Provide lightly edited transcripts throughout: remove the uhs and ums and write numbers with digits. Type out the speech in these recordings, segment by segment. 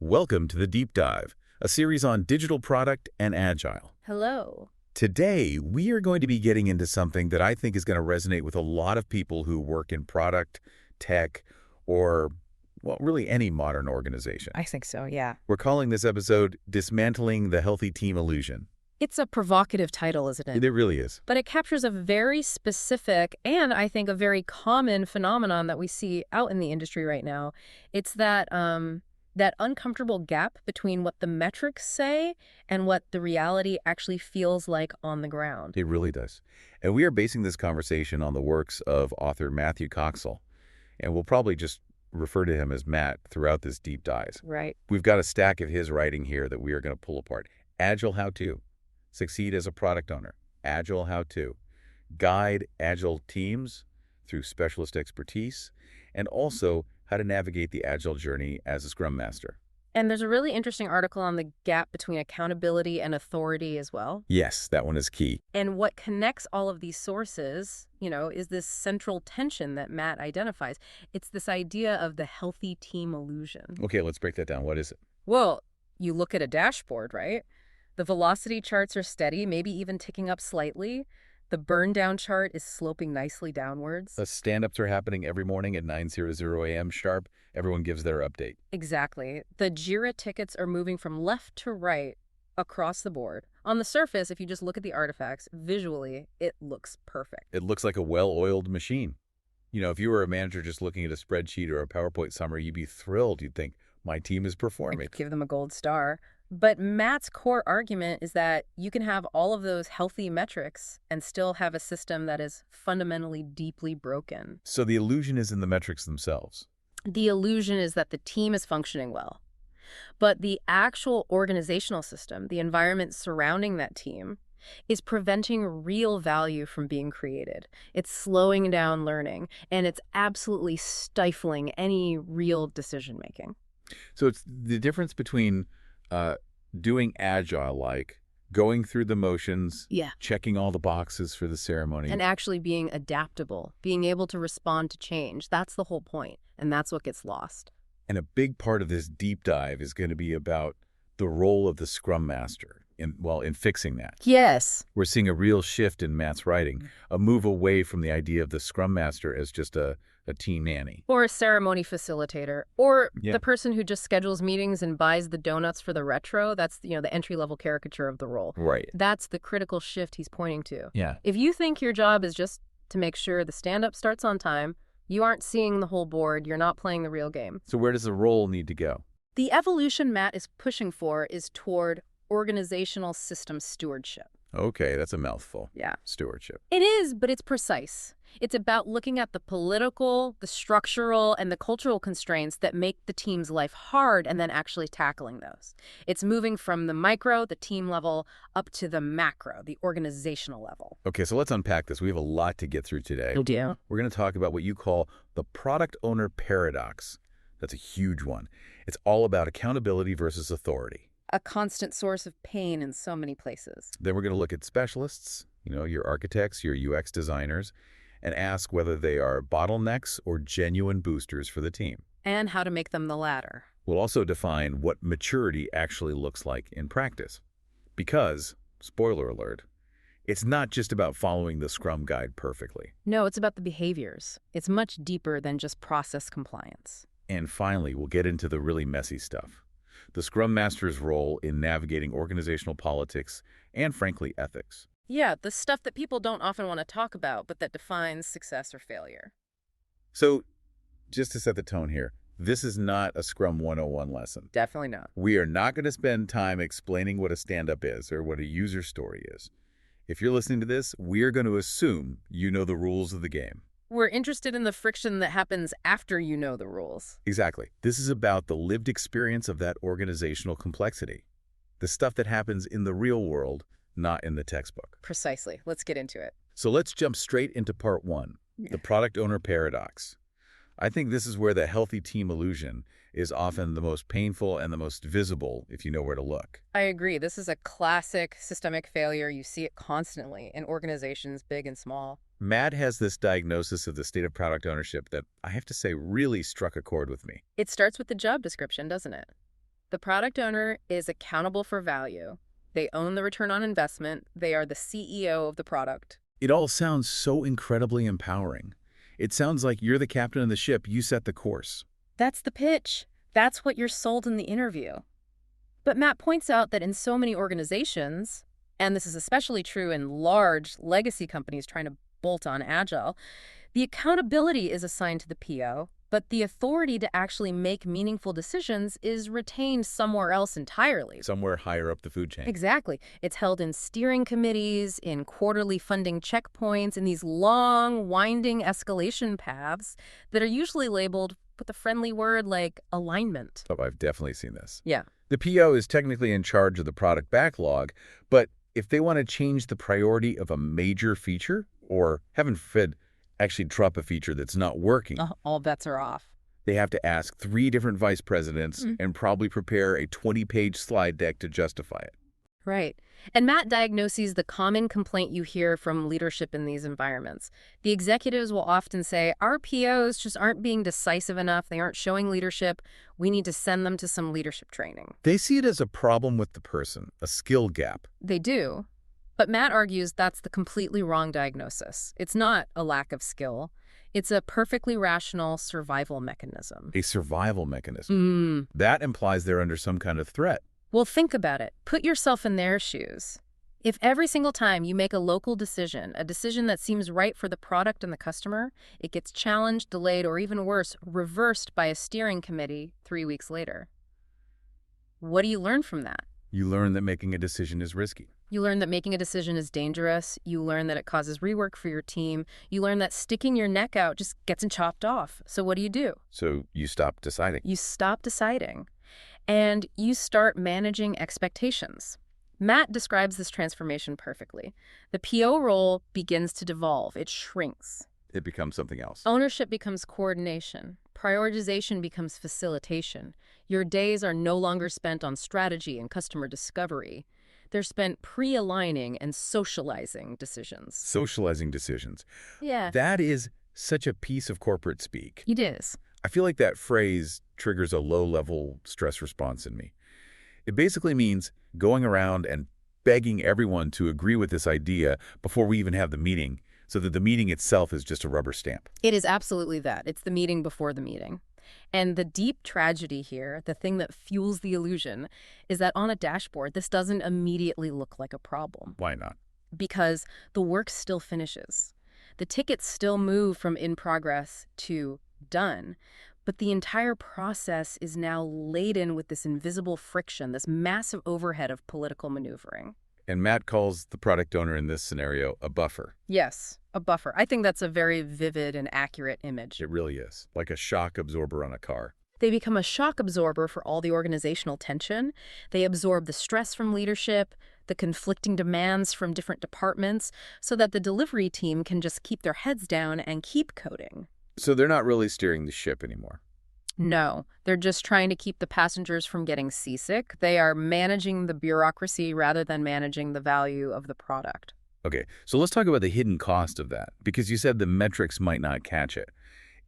Welcome to the Deep Dive, a series on digital product and Agile. Hello. Today, we are going to be getting into something that I think is going to resonate with a lot of people who work in product, tech, or, well, really any modern organization. I think so, yeah. We're calling this episode Dismantling the Healthy Team Illusion. It's a provocative title, isn't it? It really is. But it captures a very specific and I think a very common phenomenon that we see out in the industry right now. It's that uncomfortable gap between what the metrics say and what the reality actually feels like on the ground. It really does. And we are basing this conversation on the works of author Matthew Coxall. And we'll probably just refer to him as Matt throughout this deep dive. Right. We've got a stack of his writing here that we are going to pull apart. Agile How-To. Succeed as a product owner. Agile How-To. Guide Agile teams through specialist expertise. And also how to navigate the Agile journey as a Scrum Master. And there's a really interesting article on the gap between accountability and authority as well. Yes, that one is key. And what connects all of these sources, is this central tension that Matt identifies. It's this idea of the healthy team illusion. Okay, let's break that down. What is it? Well, you look at a dashboard, right? The velocity charts are steady, maybe even ticking up slightly. The burn down chart is sloping nicely downwards. The stand-ups are happening every morning at 9:00 a.m. sharp. Everyone gives their update. Exactly. The JIRA tickets are moving from left to right across the board. On the surface, if you just look at the artifacts, visually, it looks perfect. It looks like a well-oiled machine. If you were a manager just looking at a spreadsheet or a PowerPoint summary, you'd be thrilled. You'd think, my team is performing. Give them a gold star. But Matt's core argument is that you can have all of those healthy metrics and still have a system that is fundamentally deeply broken. So the illusion is in the metrics themselves. The illusion is that the team is functioning well. But the actual organizational system, the environment surrounding that team, is preventing real value from being created. It's slowing down learning, and it's absolutely stifling any real decision-making. So it's the difference between doing Agile, like going through the motions, checking all the boxes for the ceremony. And actually being adaptable, being able to respond to change. That's the whole point, and that's what gets lost. And a big part of this deep dive is going to be about the role of the Scrum Master in fixing that. Yes. We're seeing a real shift in Matt's writing, a move away from the idea of the Scrum Master as just a team nanny. Or a ceremony facilitator. Or the person who just schedules meetings and buys the donuts for the retro. That's, the entry-level caricature of the role. Right. That's the critical shift he's pointing to. Yeah. If you think your job is just to make sure the stand-up starts on time, you aren't seeing the whole board, you're not playing the real game. So where does the role need to go? The evolution Matt is pushing for is toward organizational system stewardship. Okay, that's a mouthful. Yeah. Stewardship. It is, but it's precise. It's about looking at the political, the structural, and the cultural constraints that make the team's life hard and then actually tackling those. It's moving from the micro, the team level, up to the macro, the organizational level. Okay, so let's unpack this. We have a lot to get through today. Oh, dear. We're going to talk about what you call the product owner paradox. That's a huge one. It's all about accountability versus authority. A constant source of pain in so many places. Then we're going to look at specialists, your architects, your UX designers, and ask whether they are bottlenecks or genuine boosters for the team. And how to make them the latter. We'll also define what maturity actually looks like in practice. Because, spoiler alert, it's not just about following the Scrum Guide perfectly. No, it's about the behaviors. It's much deeper than just process compliance. And finally, we'll get into the really messy stuff. The Scrum Master's role in navigating organizational politics and, frankly, ethics. Yeah, the stuff that people don't often want to talk about, but that defines success or failure. So, just to set the tone here, this is not a Scrum 101 lesson. Definitely not. We are not going to spend time explaining what a stand-up is or what a user story is. If you're listening to this, we are going to assume you know the rules of the game. We're interested in the friction that happens after you know the rules. Exactly. This is about the lived experience of that organizational complexity. The stuff that happens in the real world, not in the textbook. Precisely. Let's get into it. So let's jump straight into part one, the product owner paradox. I think this is where the healthy team illusion is often the most painful and the most visible if you know where to look. I agree. This is a classic systemic failure. You see it constantly in organizations, big and small. Matt has this diagnosis of the state of product ownership that I have to say really struck a chord with me. It starts with the job description, doesn't it? The product owner is accountable for value. They own the return on investment. They are the CEO of the product. It all sounds so incredibly empowering. It sounds like you're the captain of the ship, you set the course. That's the pitch. That's what you're sold in the interview. But Matt points out that in so many organizations, and this is especially true in large legacy companies trying to bolt on Agile, the accountability is assigned to the PO, but the authority to actually make meaningful decisions is retained somewhere else entirely. Somewhere higher up the food chain. Exactly. It's held in steering committees, in quarterly funding checkpoints, in these long, winding escalation paths that are usually labeled with a friendly word like alignment. Oh, I've definitely seen this. Yeah. The PO is technically in charge of the product backlog, but if they want to change the priority of a major feature, or, heaven forbid, actually drop a feature that's not working, All bets are off. they have to ask 3 different vice presidents and probably prepare a 20-page slide deck to justify it. Right. And Matt diagnoses the common complaint you hear from leadership in these environments. The executives will often say, our POs just aren't being decisive enough. They aren't showing leadership. We need to send them to some leadership training. They see it as a problem with the person, a skill gap. They do. But Matt argues that's the completely wrong diagnosis. It's not a lack of skill. It's a perfectly rational survival mechanism. A survival mechanism. That implies they're under some kind of threat. Well, think about it. Put yourself in their shoes. If every single time you make a local decision, a decision that seems right for the product and the customer, it gets challenged, delayed, or even worse, reversed by a steering committee 3 weeks later. What do you learn from that? You learn that making a decision is risky. You learn that making a decision is dangerous. You learn that it causes rework for your team. You learn that sticking your neck out just gets chopped off. So what do? So you stop deciding. You stop deciding. And you start managing expectations. Matt describes this transformation perfectly. The PO role begins to devolve. It shrinks. It becomes something else. Ownership becomes coordination. Prioritization becomes facilitation. Your days are no longer spent on strategy and customer discovery. They're spent pre-aligning and socializing decisions. Socializing decisions. Yeah. That is such a piece of corporate speak. It is. I feel like that phrase triggers a low-level stress response in me. It basically means going around and begging everyone to agree with this idea before we even have the meeting, so that the meeting itself is just a rubber stamp. It is absolutely that. It's the meeting before the meeting. And the deep tragedy here, the thing that fuels the illusion, is that on a dashboard, this doesn't immediately look like a problem. Why not? Because the work still finishes. The tickets still move from in progress to done. But the entire process is now laden with this invisible friction, this massive overhead of political maneuvering. And Matt calls the product owner in this scenario a buffer. Yes, a buffer. I think that's a very vivid and accurate image. It really is, like a shock absorber on a car. They become a shock absorber for all the organizational tension. They absorb the stress from leadership, the conflicting demands from different departments, so that the delivery team can just keep their heads down and keep coding. So they're not really steering the ship anymore. No, they're just trying to keep the passengers from getting seasick. They are managing the bureaucracy rather than managing the value of the product. Okay, so let's talk about the hidden cost of that, because you said the metrics might not catch it.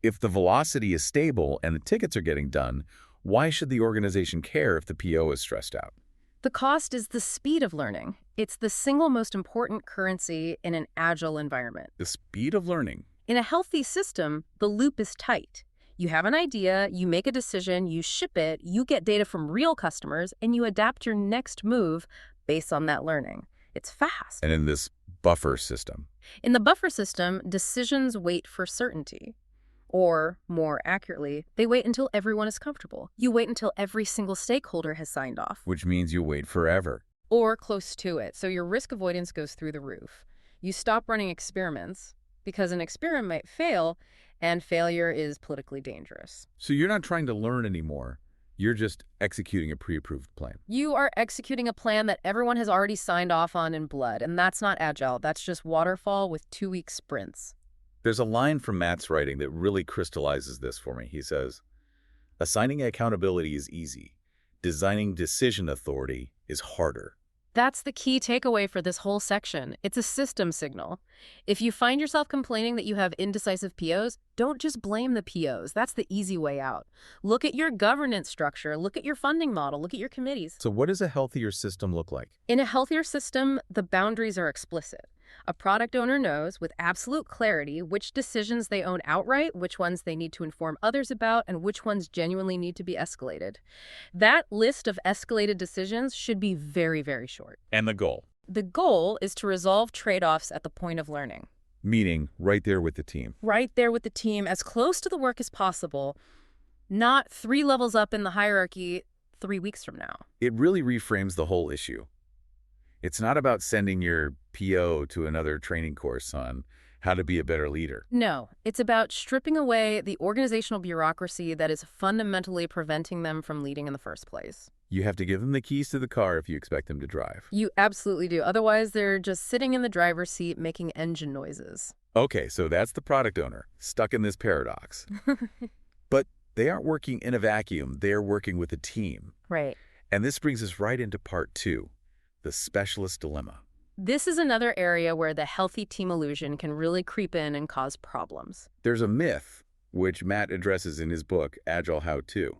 If the velocity is stable and the tickets are getting done, why should the organization care if the PO is stressed out? The cost is the speed of learning. It's the single most important currency in an agile environment. The speed of learning. In a healthy system, the loop is tight. You have an idea, you make a decision, you ship it, you get data from real customers, and you adapt your next move based on that learning. It's fast. And in this buffer system. In the buffer system, decisions wait for certainty. Or, more accurately, they wait until everyone is comfortable. You wait until every single stakeholder has signed off. Which means you wait forever. Or close to it, so your risk avoidance goes through the roof. You stop running experiments, because an experiment might fail, and failure is politically dangerous. So you're not trying to learn anymore. You're just executing a pre-approved plan. You are executing a plan that everyone has already signed off on in blood, and that's not agile. That's just waterfall with 2-week sprints. There's a line from Matt's writing that really crystallizes this for me. He says, assigning accountability is easy. Designing decision authority is harder. That's the key takeaway for this whole section. It's a system signal. If you find yourself complaining that you have indecisive POs, don't just blame the POs. That's the easy way out. Look at your governance structure, look at your funding model, look at your committees. So what does a healthier system look like? In a healthier system, the boundaries are explicit. A product owner knows with absolute clarity which decisions they own outright, which ones they need to inform others about, and which ones genuinely need to be escalated. That list of escalated decisions should be very, very short. And the goal? The goal is to resolve trade-offs at the point of learning. Meaning right there with the team. Right there with the team, as close to the work as possible, not 3 levels up in the hierarchy 3 weeks from now. It really reframes the whole issue. It's not about sending your PO to another training course on how to be a better leader. No, it's about stripping away the organizational bureaucracy that is fundamentally preventing them from leading in the first place. You have to give them the keys to the car if you expect them to drive. You absolutely do. Otherwise, they're just sitting in the driver's seat making engine noises. Okay, so that's the product owner, stuck in this paradox. But they aren't working in a vacuum. They're working with a team. Right. And this brings us right into part 2, the specialist dilemma. This is another area where the healthy team illusion can really creep in and cause problems. There's a myth, which Matt addresses in his book, Agile How-To.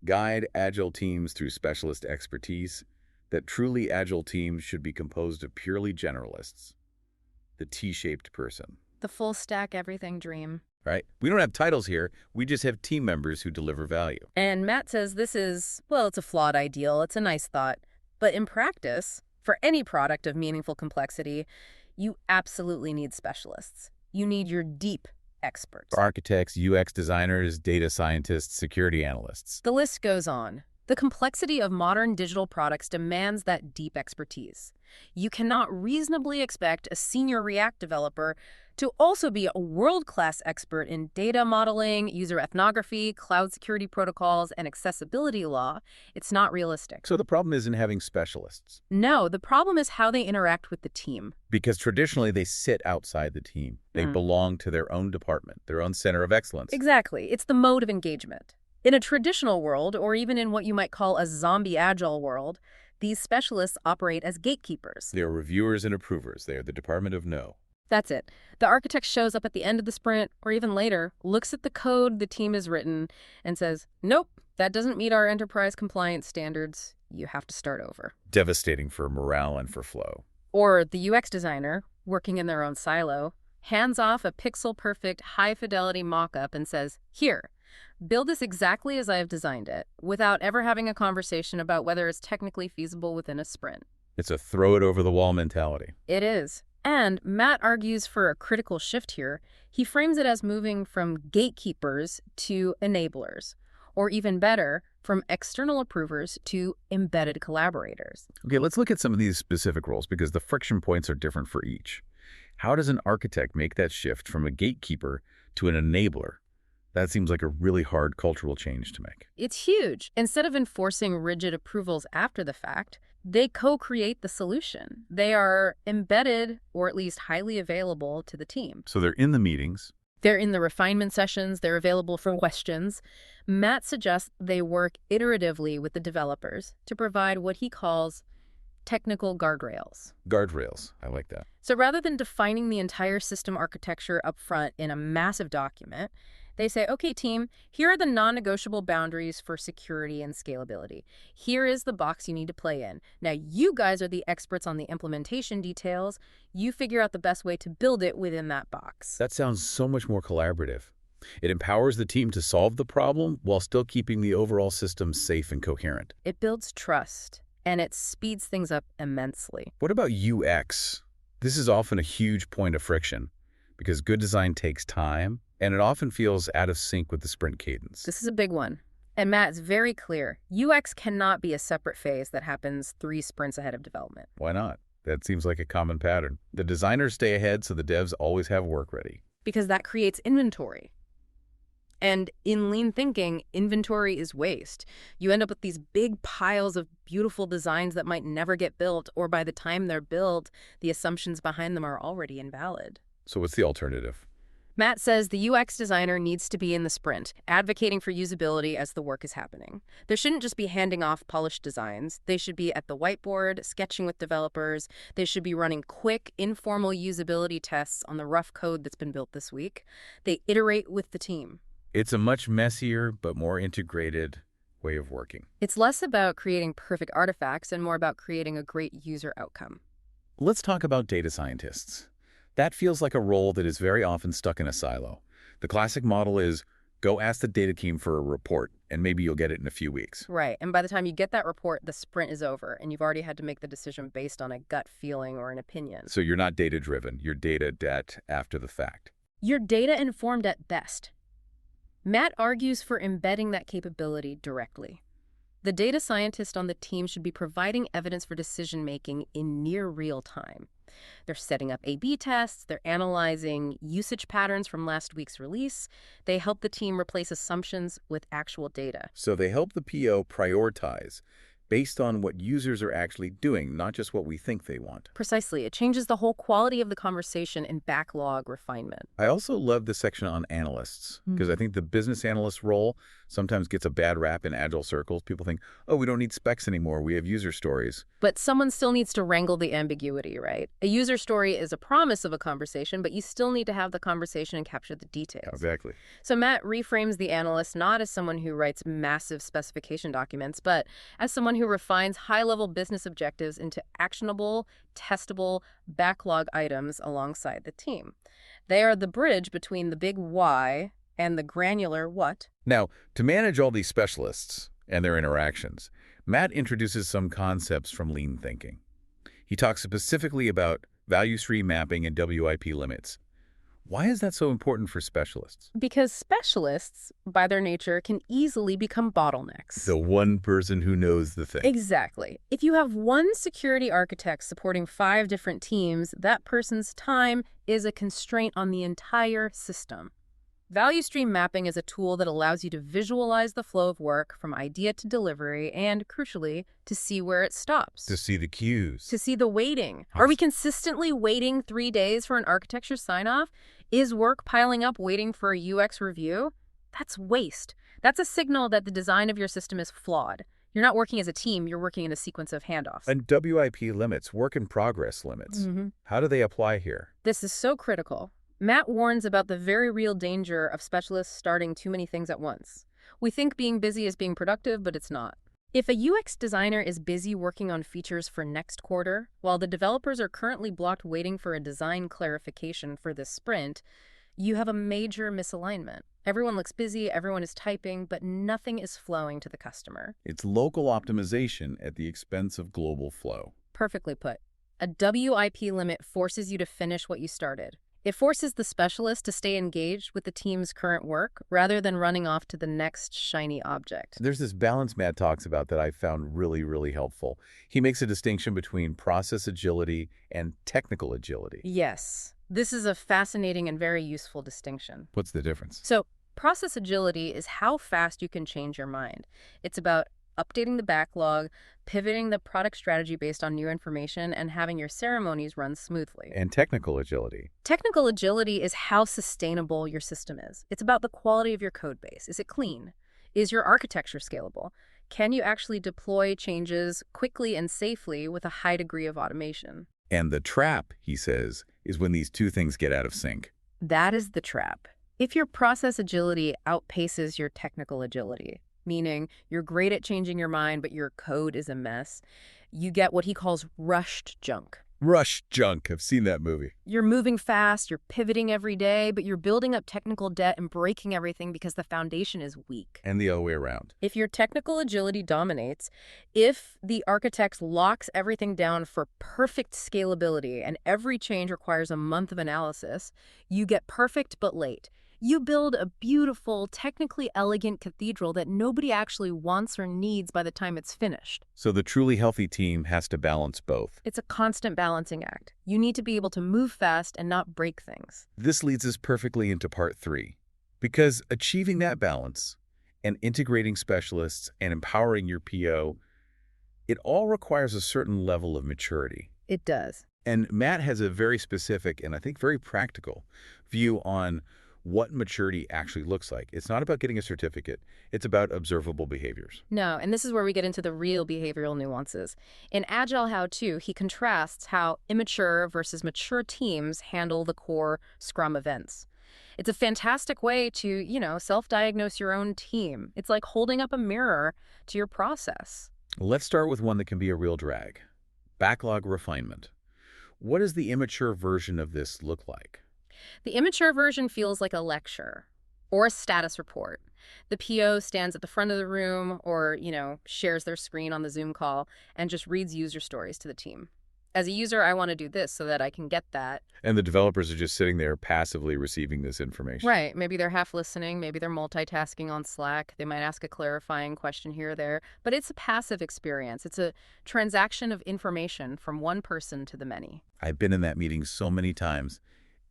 Guide Agile teams through specialist expertise, that truly Agile teams should be composed of purely generalists. The T-shaped person. The full stack everything dream. Right? We don't have titles here. We just have team members who deliver value. And Matt says this is, well, it's a flawed ideal. It's a nice thought. But in practice, for any product of meaningful complexity, you absolutely need specialists. You need your deep experts. Architects, UX designers, data scientists, security analysts. The list goes on. The complexity of modern digital products demands that deep expertise. You cannot reasonably expect a senior React developer to also be a world-class expert in data modeling, user ethnography, cloud security protocols, and accessibility law. It's not realistic. So the problem isn't having specialists. No, the problem is how they interact with the team. Because traditionally they sit outside the team. They belong to their own department, their own center of excellence. Exactly. It's the mode of engagement. In a traditional world, or even in what you might call a zombie agile world, these specialists operate as gatekeepers. They are reviewers and approvers. They are the department of no. That's it. The architect shows up at the end of the sprint, or even later, looks at the code the team has written, and says, nope, that doesn't meet our enterprise compliance standards. You have to start over. Devastating for morale and for flow. Or the UX designer, working in their own silo, hands off a pixel-perfect, high-fidelity mock-up and says, here, build this exactly as I have designed it, without ever having a conversation about whether it's technically feasible within a sprint. It's a throw-it-over-the-wall mentality. It is. And Matt argues for a critical shift here. He frames it as moving from gatekeepers to enablers, or even better, from external approvers to embedded collaborators. Okay, let's look at some of these specific roles because the friction points are different for each. How does an architect make that shift from a gatekeeper to an enabler? That seems like a really hard cultural change to make. It's huge. Instead of enforcing rigid approvals after the fact, they co-create the solution. They are embedded, or at least highly available to the team. So they're in the meetings. They're in the refinement sessions. They're available for questions. Matt suggests they work iteratively with the developers to provide what he calls technical guardrails. Guardrails. I like that. So rather than defining the entire system architecture up front in a massive document, they say, okay, team, here are the non-negotiable boundaries for security and scalability. Here is the box you need to play in. Now, you guys are the experts on the implementation details. You figure out the best way to build it within that box. That sounds so much more collaborative. It empowers the team to solve the problem while still keeping the overall system safe and coherent. It builds trust, and it speeds things up immensely. What about UX? This is often a huge point of friction because good design takes time, and it often feels out of sync with the sprint cadence. This is a big one. And Matt's very clear. UX cannot be a separate phase that happens 3 sprints ahead of development. Why not? That seems like a common pattern. The designers stay ahead so the devs always have work ready. Because that creates inventory. And in lean thinking, inventory is waste. You end up with these big piles of beautiful designs that might never get built, or by the time they're built, the assumptions behind them are already invalid. So what's the alternative? Matt says the UX designer needs to be in the sprint, advocating for usability as the work is happening. There shouldn't just be handing off polished designs. They should be at the whiteboard, sketching with developers. They should be running quick, informal usability tests on the rough code that's been built this week. They iterate with the team. It's a much messier but more integrated way of working. It's less about creating perfect artifacts and more about creating a great user outcome. Let's talk about data scientists. That feels like a role that is very often stuck in a silo. The classic model is go ask the data team for a report, and maybe you'll get it in a few weeks. Right, and by the time you get that report, the sprint is over, and you've already had to make the decision based on a gut feeling or an opinion. So you're not data-driven. You're data after the fact. You're data-informed at best. Matt argues for embedding that capability directly. The data scientist on the team should be providing evidence for decision-making in near real time. They're setting up A/B tests, they're analyzing usage patterns from last week's release. They help the team replace assumptions with actual data. So they help the PO prioritize based on what users are actually doing, not just what we think they want. Precisely. It changes the whole quality of the conversation in backlog refinement. I also love the section on analysts, because I think the business analyst role sometimes gets a bad rap in Agile circles. People think, oh, we don't need specs anymore. We have user stories. But someone still needs to wrangle the ambiguity, right? A user story is a promise of a conversation, but you still need to have the conversation and capture the details. Exactly. So Matt reframes the analyst not as someone who writes massive specification documents, but as someone who refines high-level business objectives into actionable, testable backlog items alongside the team. They are the bridge between the big why and the granular what. Now, to manage all these specialists and their interactions, Matt introduces some concepts from lean thinking. He talks specifically about value stream mapping and WIP limits. Why is that so important for specialists? Because specialists, by their nature, can easily become bottlenecks. The one person who knows the thing. Exactly. If you have one security architect supporting 5 different teams, that person's time is a constraint on the entire system. Value stream mapping is a tool that allows you to visualize the flow of work from idea to delivery and, crucially, to see where it stops. To see the cues. To see the waiting. Are we consistently waiting 3 days for an architecture sign-off? Is work piling up waiting for a UX review? That's waste. That's a signal that the design of your system is flawed. You're not working as a team, you're working in a sequence of handoffs. And WIP limits, work in progress limits. How do they apply here? This is so critical. Matt warns about the very real danger of specialists starting too many things at once. We think being busy is being productive, but it's not. If a UX designer is busy working on features for next quarter, while the developers are currently blocked waiting for a design clarification for this sprint, you have a major misalignment. Everyone looks busy, everyone is typing, but nothing is flowing to the customer. It's local optimization at the expense of global flow. Perfectly put. A WIP limit forces you to finish what you started. It forces the specialist to stay engaged with the team's current work rather than running off to the next shiny object. There's this balance Matt talks about that I found really, really helpful. He makes a distinction between process agility and technical agility. Yes, this is a fascinating and very useful distinction. What's the difference? So, process agility is how fast you can change your mind. It's about updating the backlog, pivoting the product strategy based on new information, and having your ceremonies run smoothly. And technical agility. Technical agility is how sustainable your system is. It's about the quality of your code base. Is it clean? Is your architecture scalable? Can you actually deploy changes quickly and safely with a high degree of automation? And the trap, he says, is when these two things get out of sync. That is the trap. If your process agility outpaces your technical agility, meaning you're great at changing your mind, but your code is a mess, you get what he calls rushed junk. Rush junk. I've seen that movie. You're moving fast, you're pivoting every day, but you're building up technical debt and breaking everything because the foundation is weak. And the other way around. If your technical agility dominates, if the architect locks everything down for perfect scalability and every change requires a month of analysis, you get perfect but late. You build a beautiful, technically elegant cathedral that nobody actually wants or needs by the time it's finished. So the truly healthy team has to balance both. It's a constant balancing act. You need to be able to move fast and not break things. This leads us perfectly into part 3. Because achieving that balance and integrating specialists and empowering your PO, it all requires a certain level of maturity. It does. And Matt has a very specific and I think very practical view on what maturity actually looks like. It's not about getting a certificate. It's about observable behaviors. No, and this is where we get into the real behavioral nuances. In Agile How-To, he contrasts how immature versus mature teams handle the core Scrum events. It's a fantastic way to, self-diagnose your own team. It's like holding up a mirror to your process. Let's start with one that can be a real drag. Backlog refinement. What does the immature version of this look like? The immature version feels like a lecture or a status report. The PO stands at the front of the room or, shares their screen on the Zoom call and just reads user stories to the team. As a user, I want to do this so that I can get that. And the developers are just sitting there passively receiving this information. Right. Maybe they're half listening. Maybe they're multitasking on Slack. They might ask a clarifying question here or there. But it's a passive experience. It's a transaction of information from one person to the many. I've been in that meeting so many times.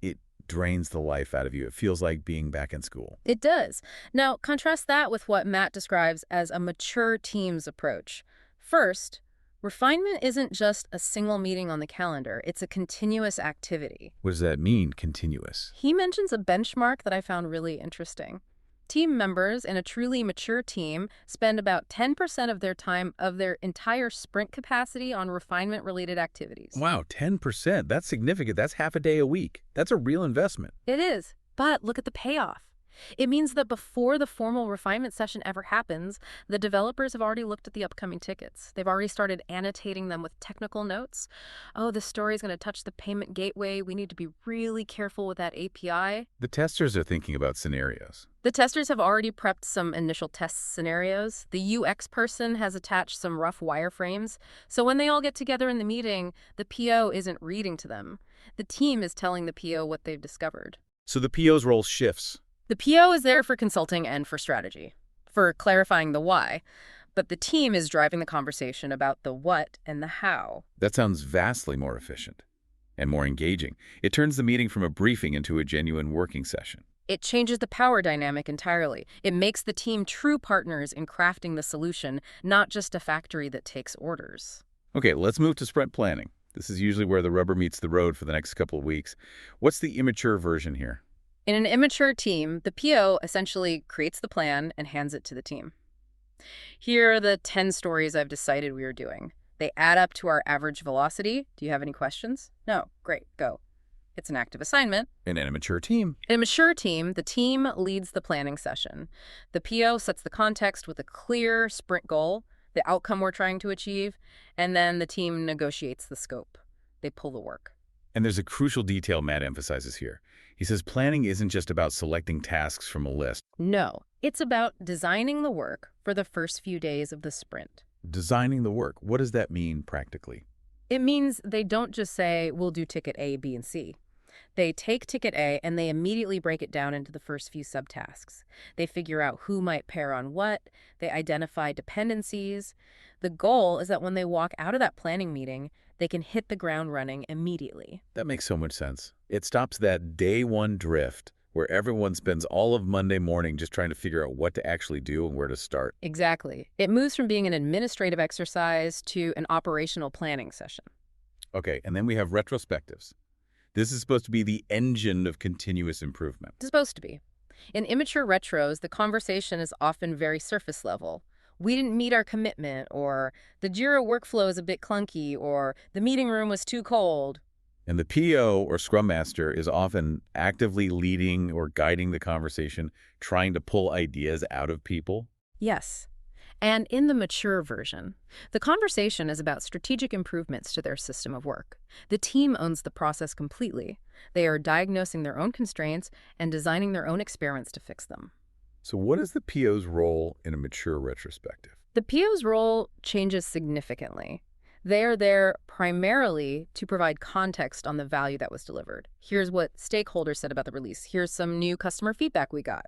It drains the life out of you. It feels like being back in school. It does. Now, contrast that with what Matt describes as a mature teams approach. First, refinement isn't just a single meeting on the calendar. It's a continuous activity. What does that mean, continuous? He mentions a benchmark that I found really interesting. Team members in a truly mature team spend about 10% of their time of their entire sprint capacity on refinement-related activities. Wow, 10%. That's significant. That's half a day a week. That's a real investment. It is. But look at the payoff. It means that before the formal refinement session ever happens, the developers have already looked at the upcoming tickets. They've already started annotating them with technical notes. Oh, this story is going to touch the payment gateway. We need to be really careful with that API. The testers are thinking about scenarios. The testers have already prepped some initial test scenarios. The UX person has attached some rough wireframes. So when they all get together in the meeting, the PO isn't reading to them. The team is telling the PO what they've discovered. So the PO's role shifts. The PO is there for consulting and for strategy, for clarifying the why, but the team is driving the conversation about the what and the how. That sounds vastly more efficient and more engaging. It turns the meeting from a briefing into a genuine working session. It changes the power dynamic entirely. It makes the team true partners in crafting the solution, not just a factory that takes orders. Okay, let's move to sprint planning. This is usually where the rubber meets the road for the next couple of weeks. What's the immature version here? In an immature team, the PO essentially creates the plan and hands it to the team. Here are the 10 stories I've decided we are doing. They add up to our average velocity. Do you have any questions? No. Great. Go. It's an active assignment. In an immature team. In a mature team, the team leads the planning session. The PO sets the context with a clear sprint goal, the outcome we're trying to achieve, and then the team negotiates the scope. They pull the work. And there's a crucial detail Matt emphasizes here. He says planning isn't just about selecting tasks from a list. No, it's about designing the work for the first few days of the sprint. Designing the work. What does that mean practically? It means they don't just say, we'll do ticket A, B, and C. They take ticket A and they immediately break it down into the first few subtasks. They figure out who might pair on what. They identify dependencies. The goal is that when they walk out of that planning meeting, they can hit the ground running immediately. That makes so much sense. It stops that day one drift where everyone spends all of Monday morning just trying to figure out what to actually do and where to start. Exactly. It moves from being an administrative exercise to an operational planning session. Okay, and then we have retrospectives. This is supposed to be the engine of continuous improvement. It's supposed to be. In immature retros, the conversation is often very surface level. We didn't meet our commitment, or the JIRA workflow is a bit clunky, or the meeting room was too cold. And the PO or Scrum Master is often actively leading or guiding the conversation, trying to pull ideas out of people. Yes. And in the mature version, the conversation is about strategic improvements to their system of work. The team owns the process completely. They are diagnosing their own constraints and designing their own experiments to fix them. So what is the PO's role in a mature retrospective? The PO's role changes significantly. They are there primarily to provide context on the value that was delivered. Here's what stakeholders said about the release. Here's some new customer feedback we got.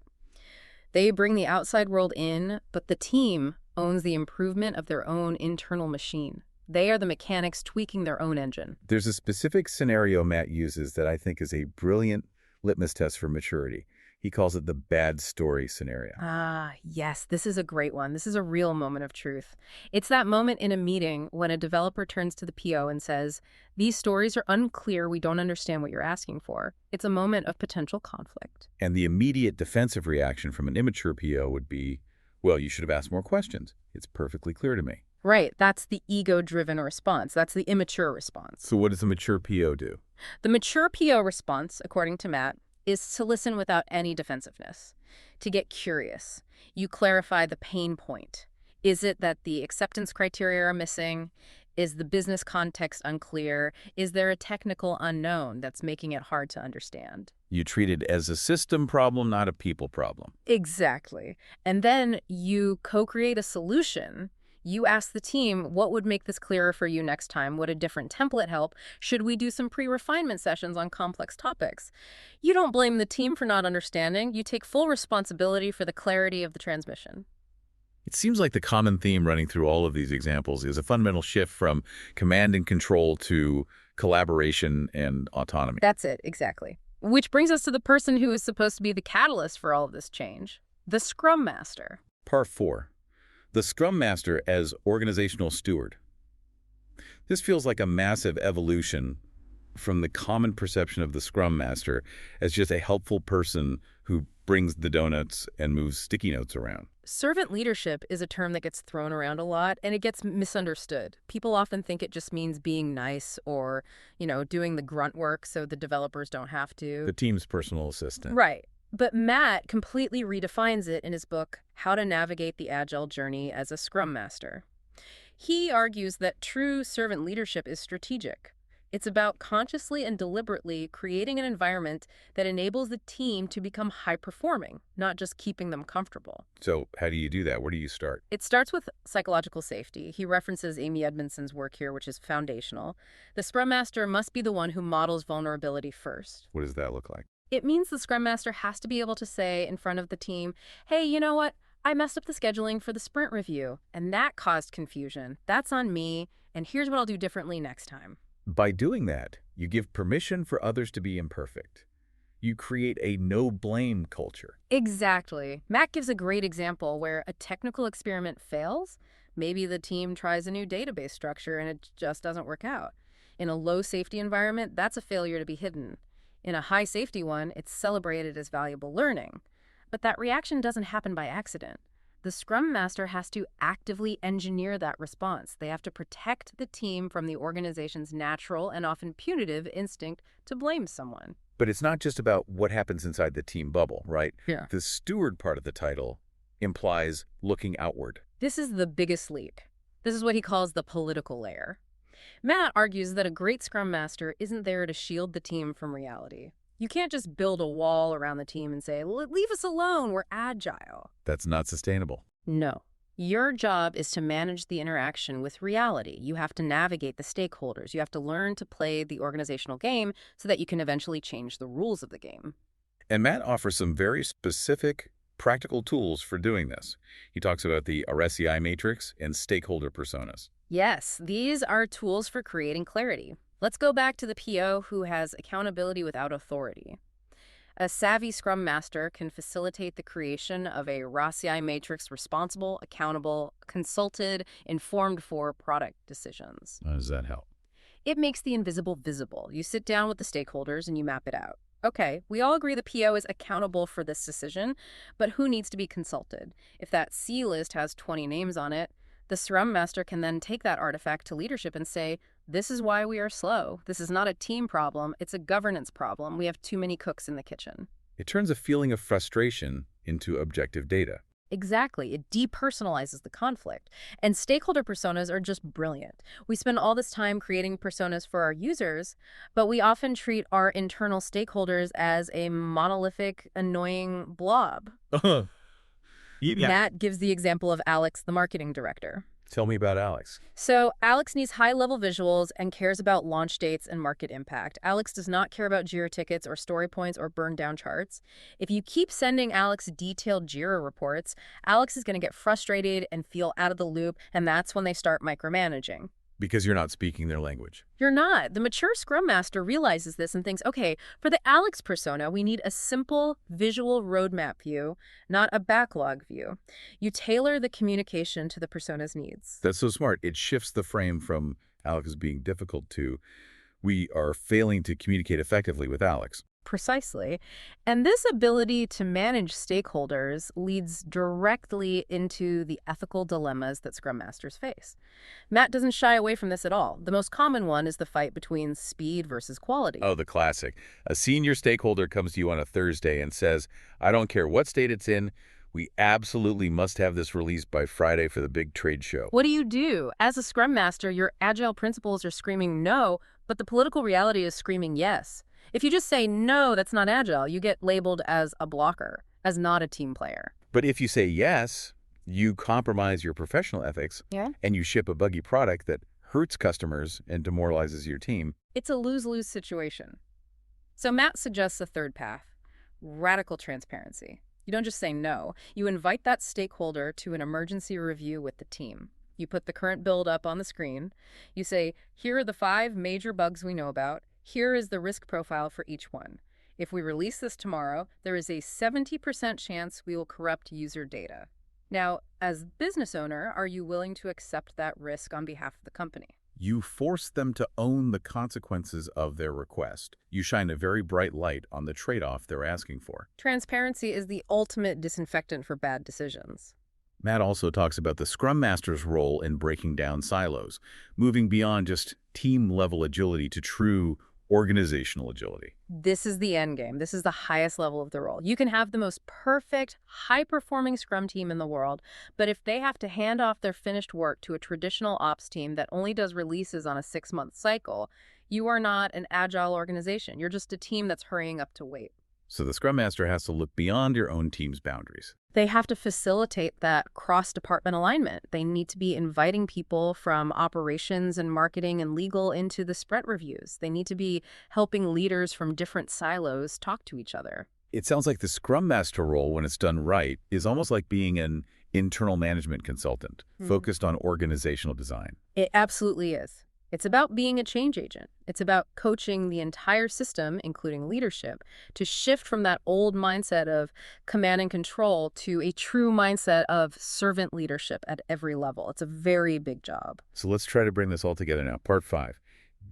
They bring the outside world in, but the team owns the improvement of their own internal machine. They are the mechanics tweaking their own engine. There's a specific scenario Matt uses that I think is a brilliant litmus test for maturity. He calls it the bad story scenario. Ah, yes, this is a great one. This is a real moment of truth. It's that moment in a meeting when a developer turns to the PO and says, "These stories are unclear, we don't understand what you're asking for." It's a moment of potential conflict. And the immediate defensive reaction from an immature PO would be, well, you should have asked more questions. It's perfectly clear to me. Right, that's the ego-driven response. That's the immature response. So what does a mature PO do? The mature PO response, according to Matt, is to listen without any defensiveness, to get curious. You clarify the pain point. Is it that the acceptance criteria are missing? Is the business context unclear? Is there a technical unknown that's making it hard to understand? You treat it as a system problem, not a people problem. Exactly. And then you co-create a solution. You ask the team, what would make this clearer for you next time? Would a different template help? Should we do some pre-refinement sessions on complex topics? You don't blame the team for not understanding. You take full responsibility for the clarity of the transmission. It seems like the common theme running through all of these examples is a fundamental shift from command and control to collaboration and autonomy. That's it, exactly. Which brings us to the person who is supposed to be the catalyst for all of this change, the Scrum Master. Part 4. The Scrum Master as organizational steward. This feels like a massive evolution from the common perception of the Scrum Master as just a helpful person who brings the donuts and moves sticky notes around. Servant leadership is a term that gets thrown around a lot, and it gets misunderstood. People often think it just means being nice or, doing the grunt work so the developers don't have to. The team's personal assistant. Right. But Matt completely redefines it in his book, How to Navigate the Agile Journey as a Scrum Master. He argues that true servant leadership is strategic. It's about consciously and deliberately creating an environment that enables the team to become high-performing, not just keeping them comfortable. So how do you do that? Where do you start? It starts with psychological safety. He references Amy Edmondson's work here, which is foundational. The Scrum Master must be the one who models vulnerability first. What does that look like? It means the Scrum Master has to be able to say in front of the team, hey, you know what? I messed up the scheduling for the sprint review, and that caused confusion. That's on me, and here's what I'll do differently next time. By doing that, you give permission for others to be imperfect. You create a no-blame culture. Exactly. Matt gives a great example where a technical experiment fails. Maybe the team tries a new database structure and it just doesn't work out. In a low-safety environment, that's a failure to be hidden. In a high-safety one, it's celebrated as valuable learning. But that reaction doesn't happen by accident. The Scrum Master has to actively engineer that response. They have to protect the team from the organization's natural and often punitive instinct to blame someone. But it's not just about what happens inside the team bubble, right? Yeah. The steward part of the title implies looking outward. This is the biggest leap. This is what he calls the political layer. Matt argues that a great Scrum Master isn't there to shield the team from reality. You can't just build a wall around the team and say, leave us alone, we're agile. That's not sustainable. No. Your job is to manage the interaction with reality. You have to navigate the stakeholders. You have to learn to play the organizational game so that you can eventually change the rules of the game. And Matt offers some very specific, practical tools for doing this. He talks about the RSEI matrix and stakeholder personas. Yes, these are tools for creating clarity. Let's go back to the PO who has accountability without authority. A savvy Scrum Master can facilitate the creation of a RSEI matrix responsible, accountable, consulted, informed for product decisions. How does that help? It makes the invisible visible. You sit down with the stakeholders and you map it out. Okay, we all agree the PO is accountable for this decision, but who needs to be consulted? If that C list has 20 names on it, the Scrum Master can then take that artifact to leadership and say, this is why we are slow. This is not a team problem. It's a governance problem. We have too many cooks in the kitchen. It turns a feeling of frustration into objective data. Exactly. It depersonalizes the conflict. And stakeholder personas are just brilliant. We spend all this time creating personas for our users, but we often treat our internal stakeholders as a monolithic, annoying blob. Matt gives the example of Alex, the marketing director. Tell me about Alex. So Alex needs high-level visuals and cares about launch dates and market impact. Alex does not care about JIRA tickets or story points or burn-down charts. If you keep sending Alex detailed JIRA reports, Alex is going to get frustrated and feel out of the loop, and that's when they start micromanaging. Because you're not speaking their language. You're not. The mature Scrum Master realizes this and thinks, okay, for the Alex persona, we need a simple visual roadmap view, not a backlog view. You tailor the communication to the persona's needs. That's so smart. It shifts the frame from Alex is being difficult to we are failing to communicate effectively with Alex. Precisely. And this ability to manage stakeholders leads directly into the ethical dilemmas that Scrum Masters face. Matt doesn't shy away from this at all. The most common one is the fight between speed versus quality. Oh, the classic. A senior stakeholder comes to you on a Thursday and says, I don't care what state it's in, we absolutely must have this released by Friday for the big trade show. What do? As a Scrum Master, your Agile principles are screaming no, but the political reality is screaming yes. If you just say, no, that's not Agile, you get labeled as a blocker, as not a team player. But if you say yes, you compromise your professional ethics and you ship a buggy product that hurts customers and demoralizes your team. It's a lose-lose situation. So Matt suggests a third path, radical transparency. You don't just say no. You invite that stakeholder to an emergency review with the team. You put the current build up on the screen. You say, here are the 5 major bugs we know about. Here is the risk profile for each one. If we release this tomorrow, there is a 70% chance we will corrupt user data. Now, as business owner, are you willing to accept that risk on behalf of the company? You force them to own the consequences of their request. You shine a very bright light on the trade-off they're asking for. Transparency is the ultimate disinfectant for bad decisions. Matt also talks about the Scrum Master's role in breaking down silos, moving beyond just team-level agility to true organizational agility. This is the end game. This is the highest level of the role. You can have the most perfect, high-performing Scrum team in the world, but if they have to hand off their finished work to a traditional ops team that only does releases on a 6-month cycle, you are not an agile organization. You're just a team that's hurrying up to wait. So the Scrum Master has to look beyond your own team's boundaries. They have to facilitate that cross-department alignment. They need to be inviting people from operations and marketing and legal into the sprint reviews. They need to be helping leaders from different silos talk to each other. It sounds like the Scrum Master role, when it's done right, is almost like being an internal management consultant focused on organizational design. It absolutely is. It's about being a change agent. It's about coaching the entire system, including leadership, to shift from that old mindset of command and control to a true mindset of servant leadership at every level. It's a very big job. So let's try to bring this all together now. Part 5,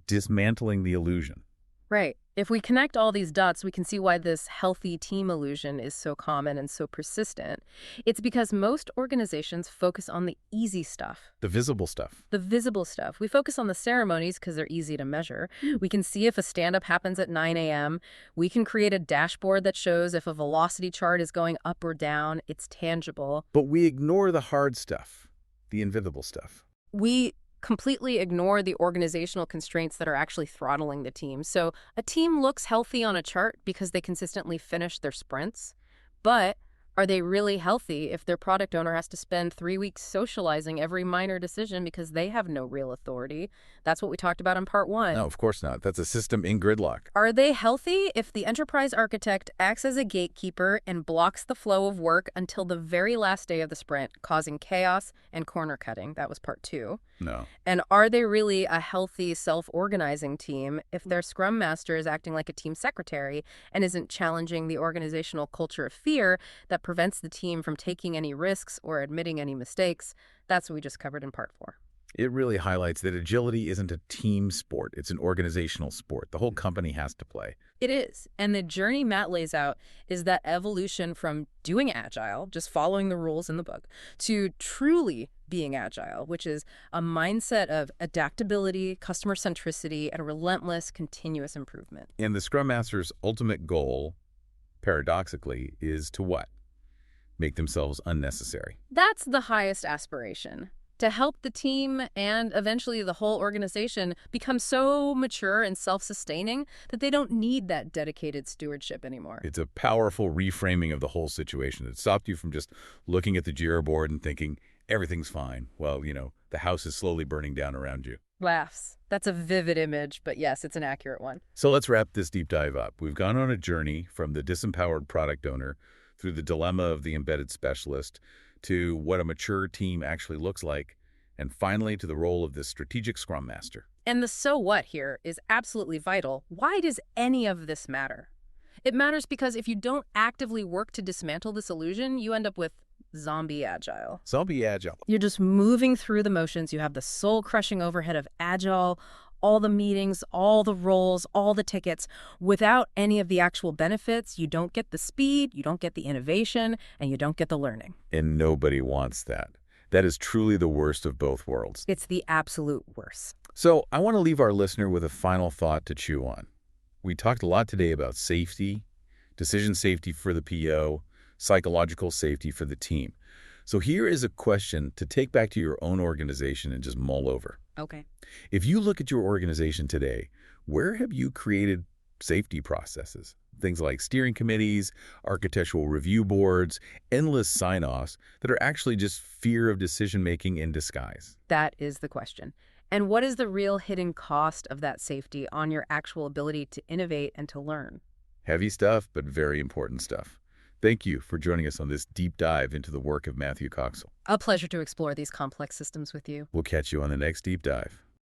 dismantling the illusion. Right. If we connect all these dots, we can see why this healthy team illusion is so common and so persistent. It's because most organizations focus on the easy stuff. The visible stuff. The visible stuff. We focus on the ceremonies because they're easy to measure. We can see if a stand-up happens at 9 a.m. We can create a dashboard that shows if a velocity chart is going up or down. It's tangible. But we ignore the hard stuff, the invisible stuff. We completely ignore the organizational constraints that are actually throttling the team. So a team looks healthy on a chart because they consistently finish their sprints, but are they really healthy if their product owner has to spend 3 weeks socializing every minor decision because they have no real authority? That's what we talked about in part 1. No, of course not. That's a system in gridlock. Are they healthy if the enterprise architect acts as a gatekeeper and blocks the flow of work until the very last day of the sprint, causing chaos and corner cutting? That was part 2. No. And are they really a healthy, self-organizing team if their Scrum Master is acting like a team secretary and isn't challenging the organizational culture of fear that prevents the team from taking any risks or admitting any mistakes? That's what we just covered in part 4. It really highlights that agility isn't a team sport. It's an organizational sport. The whole company has to play. It is. And the journey Matt lays out is that evolution from doing Agile, just following the rules in the book, to truly being Agile, which is a mindset of adaptability, customer centricity, and relentless continuous improvement. And the Scrum Master's ultimate goal, paradoxically, is to what? Make themselves unnecessary. That's the highest aspiration. To help the team and eventually the whole organization become so mature and self-sustaining that they don't need that dedicated stewardship anymore. It's a powerful reframing of the whole situation. It stopped you from just looking at the Jira board and thinking, everything's fine. Well, the house is slowly burning down around you. Laughs. That's a vivid image, but yes, it's an accurate one. So let's wrap this deep dive up. We've gone on a journey from the disempowered product owner through the dilemma of the embedded specialist to what a mature team actually looks like And finally, to the role of the strategic Scrum Master. And the so what here is absolutely vital. Why does any of this matter? It matters because if you don't actively work to dismantle this illusion, you end up with zombie agile. Zombie Agile. You're just moving through the motions. You have the soul-crushing overhead of agile, all the meetings, all the roles, all the tickets. Without any of the actual benefits, you don't get the speed, you don't get the innovation, and you don't get the learning. And nobody wants that. That is truly the worst of both worlds. It's the absolute worst. So I want to leave our listener with a final thought to chew on. We talked a lot today about safety, decision safety for the PO, psychological safety for the team. So here is a question to take back to your own organization and just mull over. Okay. If you look at your organization today, where have you created safety processes? Things like steering committees, architectural review boards, endless sign-offs that are actually just fear of decision-making in disguise. That is the question. And what is the real hidden cost of that safety on your actual ability to innovate and to learn? Heavy stuff, but very important stuff. Thank you for joining us on this deep dive into the work of Matthew Coxall. A pleasure to explore these complex systems with you. We'll catch you on the next deep dive.